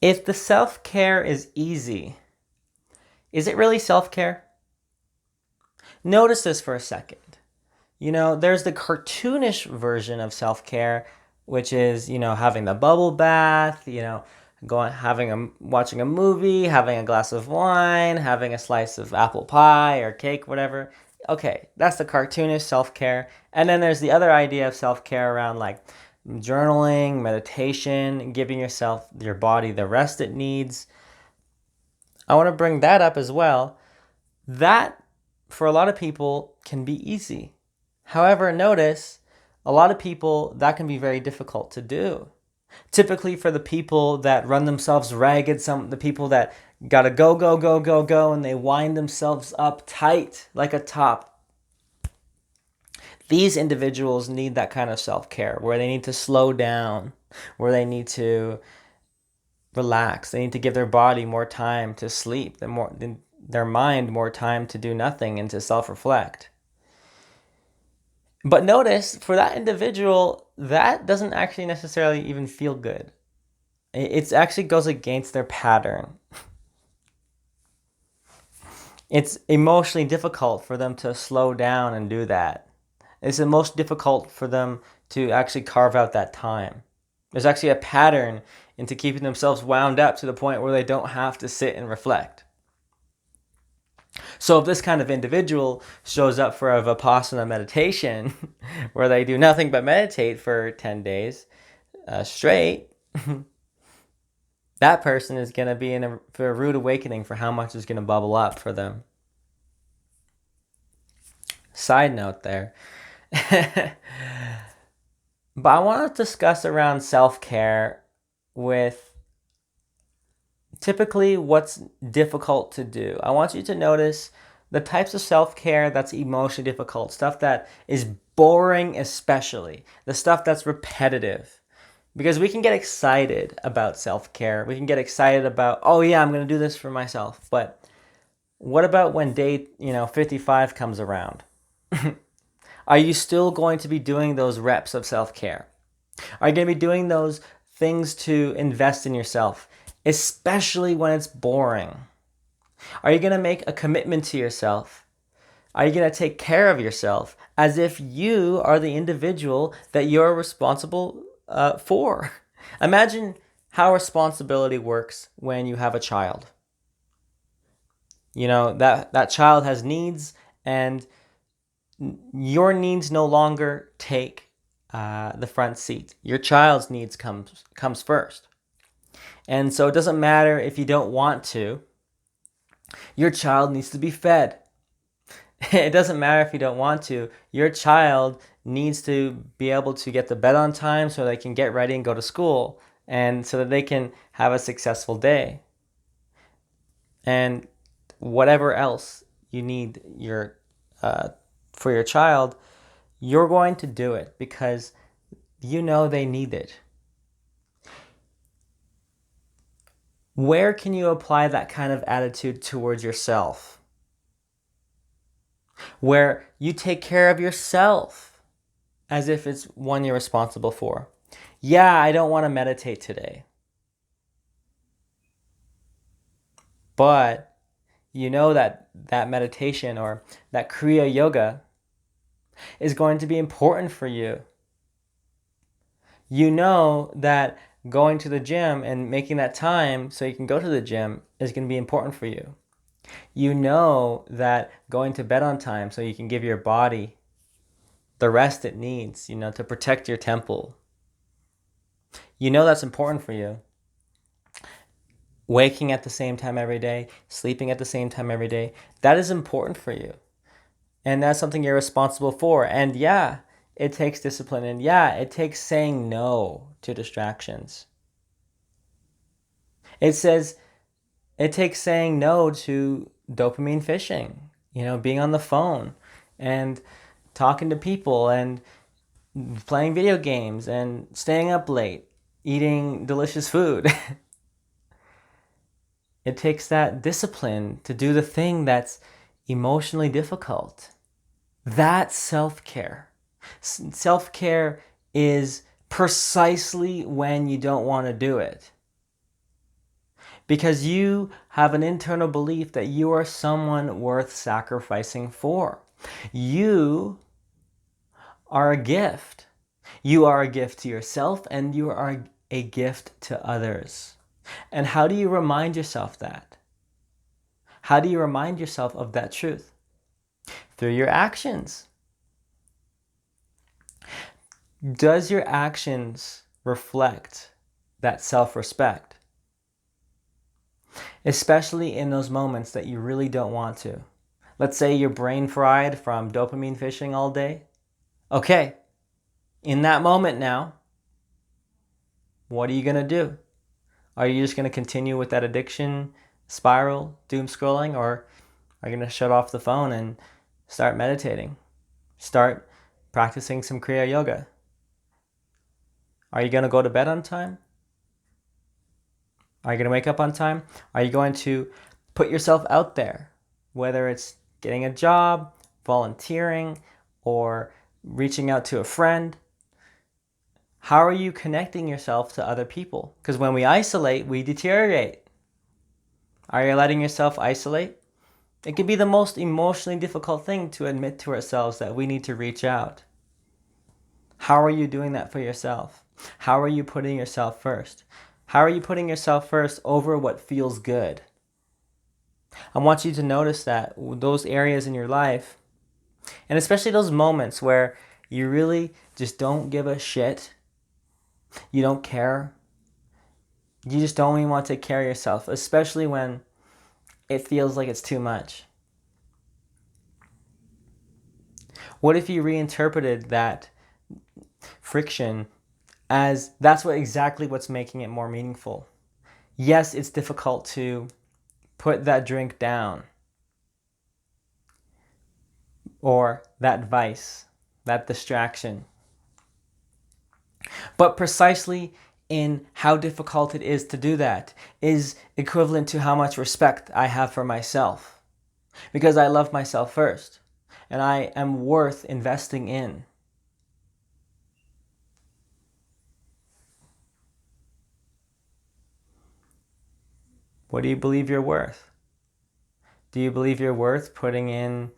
If the self-care is easy, is it really self-care? Notice this for a second. There's the cartoonish version of self-care, which is, having the bubble bath, watching a movie, having a glass of wine, having a slice of apple pie or cake, whatever. Okay, that's the cartoonish self-care. And then there's the other idea of self-care around like journaling, meditation, giving your body the rest it needs. I want to bring that up as well. That, for a lot of people, can be easy. However, notice a lot of people that can be very difficult to do. Typically, for the people that run themselves ragged, the people that gotta go, go, go, go, go, and they wind themselves up tight like a top. These individuals need that kind of self care where they need to slow down, where they need to relax. They need to give their body more time to sleep, their mind more time to do nothing and to self reflect. But notice for that individual, that doesn't actually necessarily even feel good. It actually goes against their pattern. It's emotionally difficult for them to slow down and do that. It's the most difficult for them to actually carve out that time. There's actually a pattern into keeping themselves wound up to the point where they don't have to sit and reflect. So if this kind of individual shows up for a Vipassana meditation where they do nothing but meditate for 10 days straight, that person is going to be for a rude awakening for how much is going to bubble up for them. Side note there. But I want to discuss around self-care with typically what's difficult to do. I want you to notice the types of self-care that's emotionally difficult, stuff that is boring, especially the stuff that's repetitive. Because we can get excited about self-care. We can get excited about, oh yeah, I'm going to do this for myself. But what about when day, 55 comes around? Are you still going to be doing those reps of self-care? Are you going to be doing those things to invest in yourself, especially when it's boring? Are you going to make a commitment to yourself? Are you going to take care of yourself as if you are the individual that you're responsible for? Imagine how responsibility works when you have a child. That child has needs, and your needs no longer take the front seat. Your child's needs comes first. And so it doesn't matter if you don't want to. Your child needs to be fed. It doesn't matter if you don't want to. Your child needs to be able to get to bed on time so they can get ready and go to school, and so that they can have a successful day. And whatever else you need for your child, you're going to do it because you know they need it. Where can you apply that kind of attitude towards yourself? Where you take care of yourself as if it's one you're responsible for. Yeah, I don't want to meditate today. But you know that meditation or that Kriya Yoga is going to be important for you. You know that going to the gym and making that time so you can go to the gym is going to be important for you. You know that going to bed on time so you can give your body the rest it needs, to protect your temple. You know that's important for you. Waking at the same time every day, sleeping at the same time every day, that is important for you. And that's something you're responsible for. And yeah, it takes discipline. And yeah, it takes saying no to distractions. It takes saying no to dopamine fishing, being on the phone and talking to people and playing video games and staying up late, eating delicious food. It takes that discipline to do the thing that's emotionally difficult. That's self-care. Self-care is precisely when you don't want to do it. because you have an internal belief that you are someone worth sacrificing for. You are a gift. You are a gift to yourself, and you are a gift to others. And how do you remind yourself that? How do you remind yourself of that truth? Through your actions. Does your actions reflect that self-respect? Especially in those moments that you really don't want to. Let's say you're brain fried from dopamine fishing all day. Okay, in that moment now, what are you going to do? Are you just going to continue with that addiction spiral, doom scrolling, or are you going to shut off the phone and start meditating? Start practicing some Kriya Yoga? Are you going to go to bed on time? Are you going to wake up on time? Are you going to put yourself out there? Whether it's getting a job, volunteering, or reaching out to a friend. How are you connecting yourself to other people? Because when we isolate, we deteriorate. Are you letting yourself isolate? It can be the most emotionally difficult thing to admit to ourselves that we need to reach out. How are you doing that for yourself? How are you putting yourself first? How are you putting yourself first over what feels good? I want you to notice that those areas in your life, and especially those moments where you really just don't give a shit, you don't care, you just don't even want to take care of yourself, especially when it feels like it's too much. What if you reinterpreted that friction as that's exactly what's making it more meaningful? Yes, it's difficult to put that drink down, or that vice, that distraction. But precisely in how difficult it is to do that is equivalent to how much respect I have for myself. Because I love myself first, and I am worth investing in. What do you believe you're worth? Do you believe you're worth putting in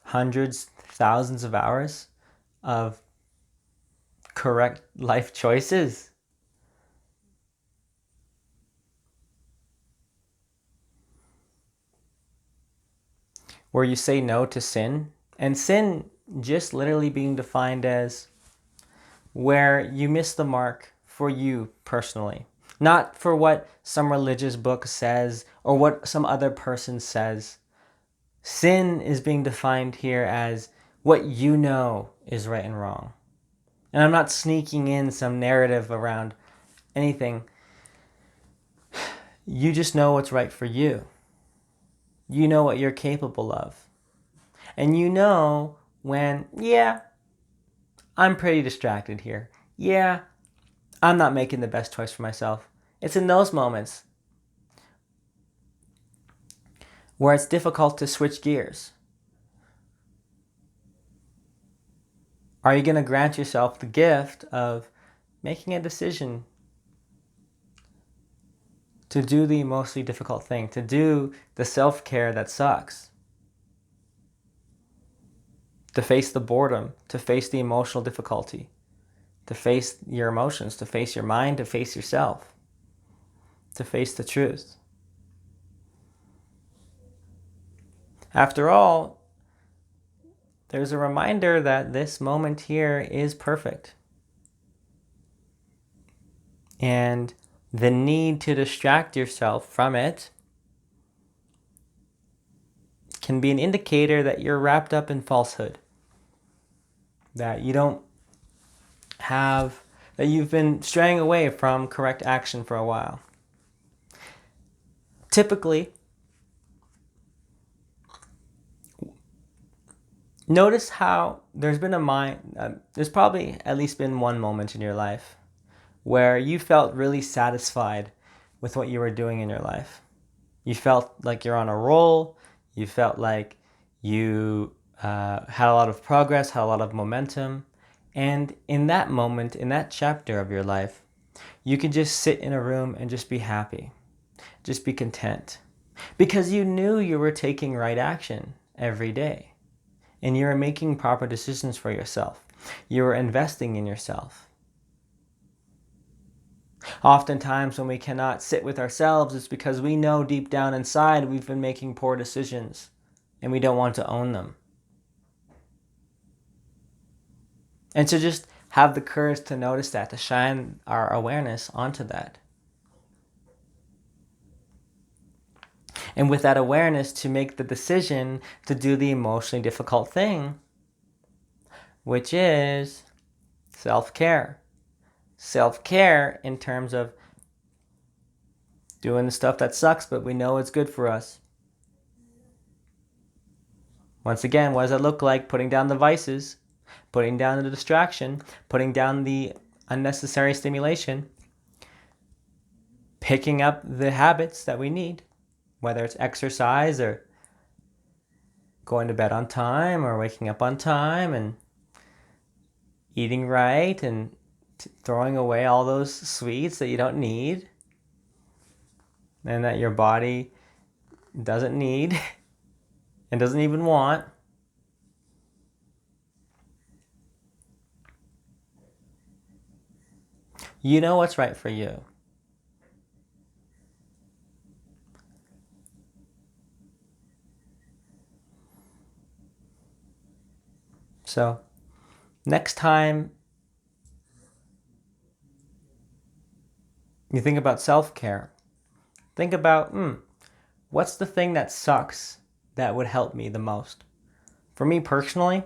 hundreds, thousands of hours of correct life choices? Where you say no to sin, and sin just literally being defined as where you miss the mark for you personally, not for what some religious book says or what some other person says. Sin is being defined here as what you know is right and wrong. And I'm not sneaking in some narrative around anything. You just know what's right for you. You know what you're capable of. And you know when, yeah, I'm pretty distracted here. Yeah, I'm not making the best choice for myself. It's in those moments where it's difficult to switch gears. Are you going to grant yourself the gift of making a decision to do the emotionally difficult thing, to do the self-care that sucks, to face the boredom, to face the emotional difficulty, to face your emotions, to face your mind, to face yourself, to face the truth? After all, there's a reminder that this moment here is perfect. And the need to distract yourself from it can be an indicator that you're wrapped up in falsehood. That you don't have, that you've been straying away from correct action for a while. Typically, notice how there's probably at least been one moment in your life where you felt really satisfied with what you were doing in your life. You felt like you're on a roll. You felt like you had a lot of progress, had a lot of momentum. And in that moment, in that chapter of your life, you could just sit in a room and just be happy. Just be content. Because you knew you were taking right action every day. And you were making proper decisions for yourself. You were investing in yourself. Oftentimes when we cannot sit with ourselves, it's because we know deep down inside we've been making poor decisions and we don't want to own them. And to just have the courage to notice that, to shine our awareness onto that. And with that awareness, to make the decision to do the emotionally difficult thing, which is self-care. Self-care in terms of doing the stuff that sucks, but we know it's good for us. Once again, what does that look like? Putting down the vices, putting down the distraction, putting down the unnecessary stimulation, picking up the habits that we need, whether it's exercise or going to bed on time or waking up on time and eating right and throwing away all those sweets that you don't need and that your body doesn't need and doesn't even want. You know what's right for you. So, next time you think about self-care, think about, what's the thing that sucks that would help me the most? For me personally,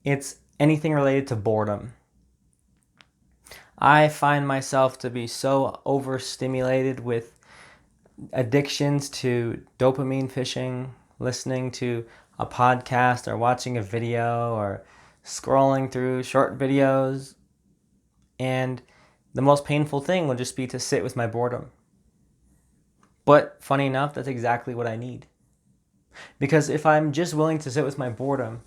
it's anything related to boredom. I find myself to be so overstimulated with addictions to dopamine fishing, listening to a podcast or watching a video or scrolling through short videos. And the most painful thing would just be to sit with my boredom. But funny enough, that's exactly what I need. Because if I'm just willing to sit with my boredom,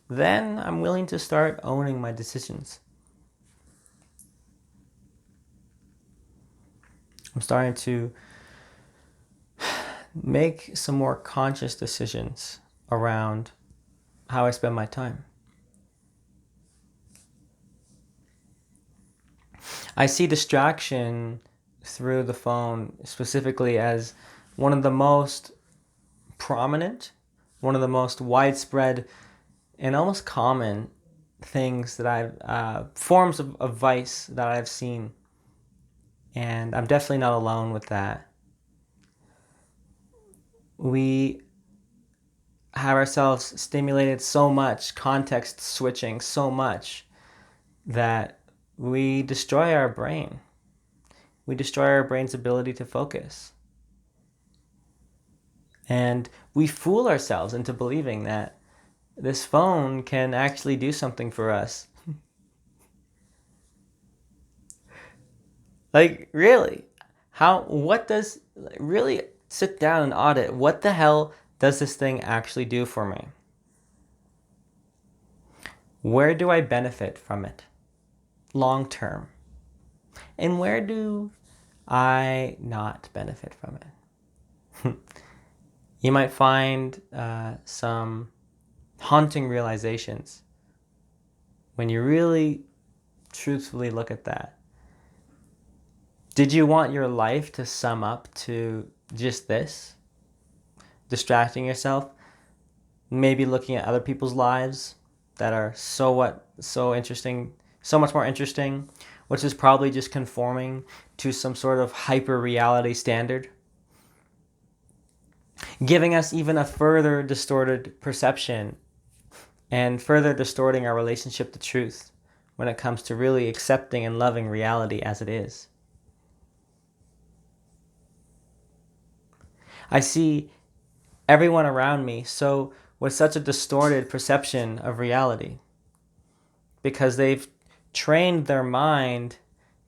then I'm willing to start owning my decisions. I'm starting to make some more conscious decisions around how I spend my time. I see distraction through the phone specifically as one of the most prominent, one of the most widespread and almost common things that forms of vice that I've seen. And I'm definitely not alone with that. We have ourselves stimulated so much, context switching so much, that we destroy our brain. We destroy our brain's ability to focus. And we fool ourselves into believing that this phone can actually do something for us. Like, really? Really sit down and audit, what the hell does this thing actually do for me? Where do I benefit from it long term? And where do I not benefit from it? You might find some haunting realizations when you really truthfully look at that. Did you want your life to sum up to just this? Distracting yourself? Maybe looking at other people's lives that are so interesting, so much more interesting, which is probably just conforming to some sort of hyper reality standard, giving us even a further distorted perception and further distorting our relationship to truth when it comes to really accepting and loving reality as it is. I see everyone around me with such a distorted perception of reality because they've trained their mind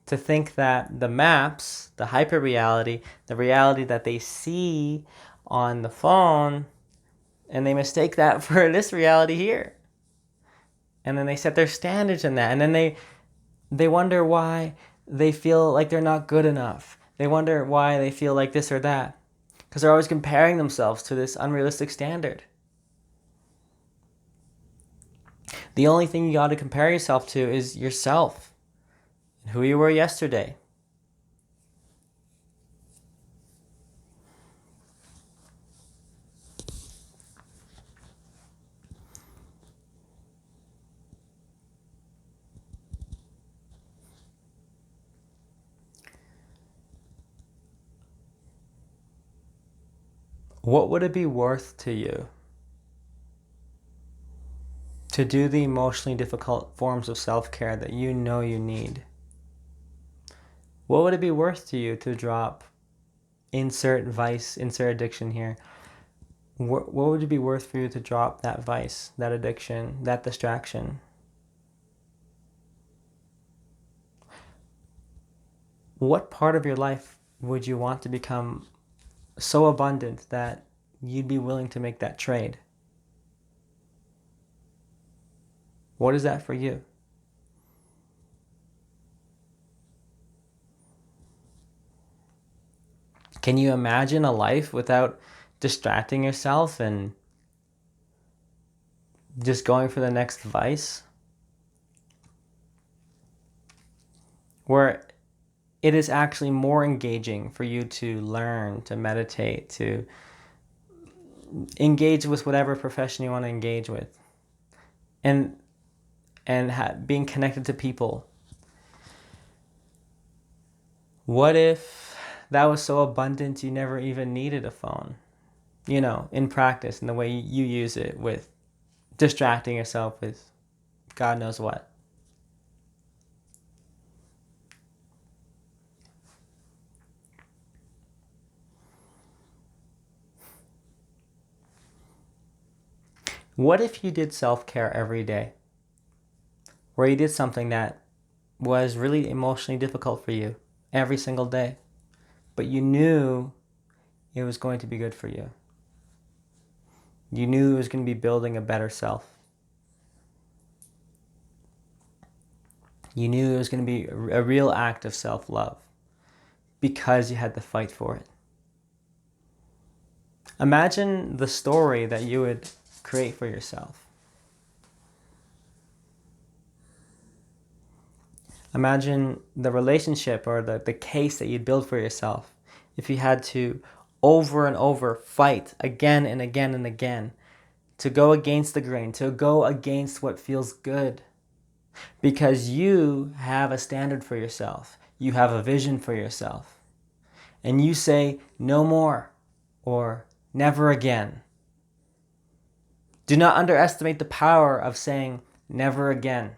to think that the maps, the hyper-reality, the reality that they see on the phone, and they mistake that for this reality here. And then they set their standards in that. And then they wonder why they feel like they're not good enough. They wonder why they feel like this or that. Because they're always comparing themselves to this unrealistic standard. The only thing you got to compare yourself to is yourself and who you were yesterday. What would it be worth to you to do the emotionally difficult forms of self-care that you know you need? What would it be worth to you to drop, insert vice, insert addiction here? What would it be worth for you to drop that vice, that addiction, that distraction? What part of your life would you want to become so abundant that you'd be willing to make that trade? What is that for you? Can you imagine a life without distracting yourself and just going for the next vice? Where it is actually more engaging for you to learn, to meditate, to engage with whatever profession you want to engage with, and being connected to people. What if that was so abundant you never even needed a phone? You know, in practice, in the way you use it with distracting yourself with God knows what. What if you did self-care every day? Where you did something that was really emotionally difficult for you every single day, but you knew it was going to be good for you. You knew it was going to be building a better self. You knew it was going to be a real act of self-love because you had to fight for it. Imagine the story that you would create for yourself. Imagine the relationship or the case that you'd build for yourself if you had to over and over fight again and again and again to go against the grain, to go against what feels good. Because you have a standard for yourself. You have a vision for yourself. And you say, no more, or never again. Do not underestimate the power of saying, never again.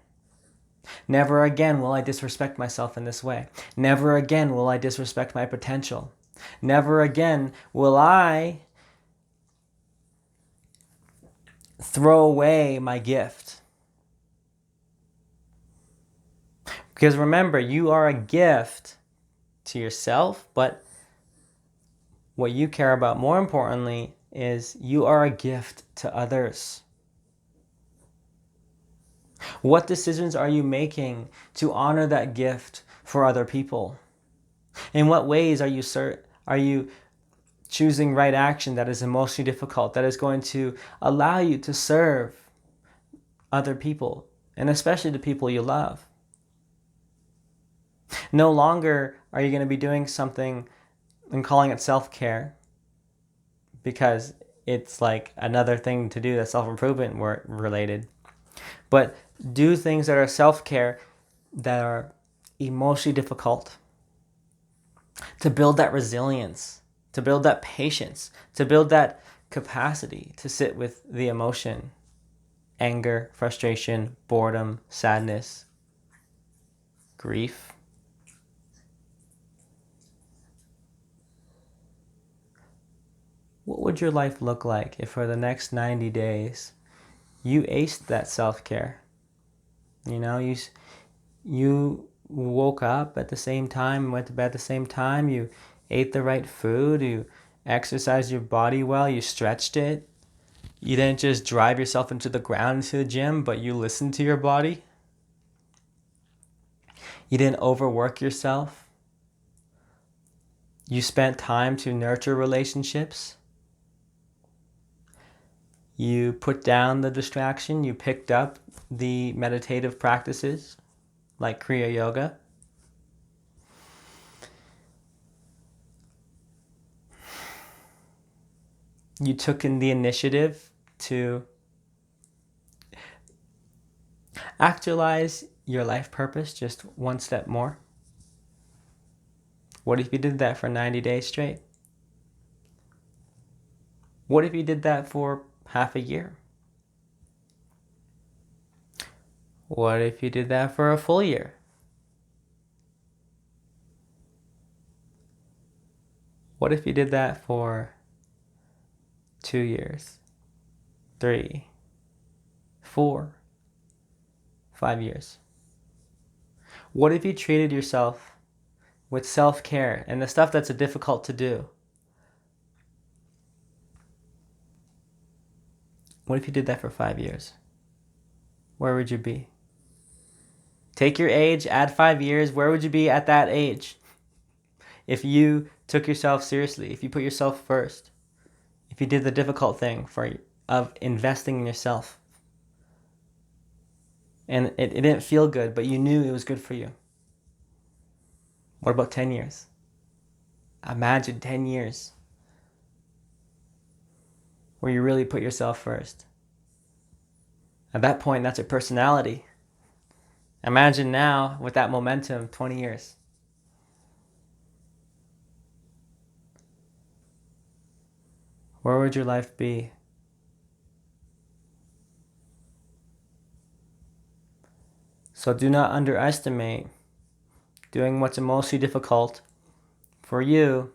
Never again will I disrespect myself in this way. Never again will I disrespect my potential. Never again will I throw away my gift. Because remember, you are a gift to yourself, but what you care about more importantly is you are a gift to others. What decisions are you making to honor that gift for other people? In what ways are you choosing right action that is emotionally difficult, that is going to allow you to serve other people, and especially the people you love? No longer are you going to be doing something and calling it self-care because it's like another thing to do that's self-improvement related. But do things that are self-care that are emotionally difficult to build that resilience, to build that patience, to build that capacity to sit with the emotion, anger, frustration, boredom, sadness, grief. What would your life look like if for the next 90 days you aced that self-care? You know, you woke up at the same time, went to bed at the same time, you ate the right food, you exercised your body well, you stretched it. You didn't just drive yourself into the ground into the gym, but you listened to your body. You didn't overwork yourself. You spent time to nurture relationships. You put down the distraction. You picked up the meditative practices like Kriya Yoga. You took in the initiative to actualize your life purpose just one step more. What if you did that for 90 days straight? What if you did that for half a year? What if you did that for a full year? What if you did that for 2 years, 3, 4, 5 years? What if you treated yourself with self-care and the stuff that's difficult to do? What if you did that for 5 years? Where would you be? Take your age, add 5 years, where would you be at that age? If you took yourself seriously, if you put yourself first, if you did the difficult thing of investing in yourself, and it didn't feel good, but you knew it was good for you. What about 10 years? Imagine 10 years where you really put yourself first. At that point, that's your personality. Imagine now with that momentum, 20 years. Where would your life be? So do not underestimate doing what's emotionally difficult for you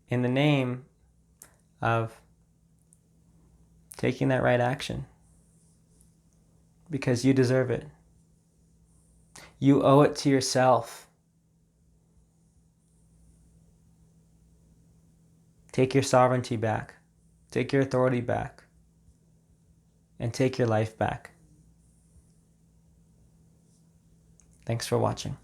in the name of taking that right action. Because you deserve it. You owe it to yourself. Take your sovereignty back. Take your authority back. And take your life back. Thanks for watching.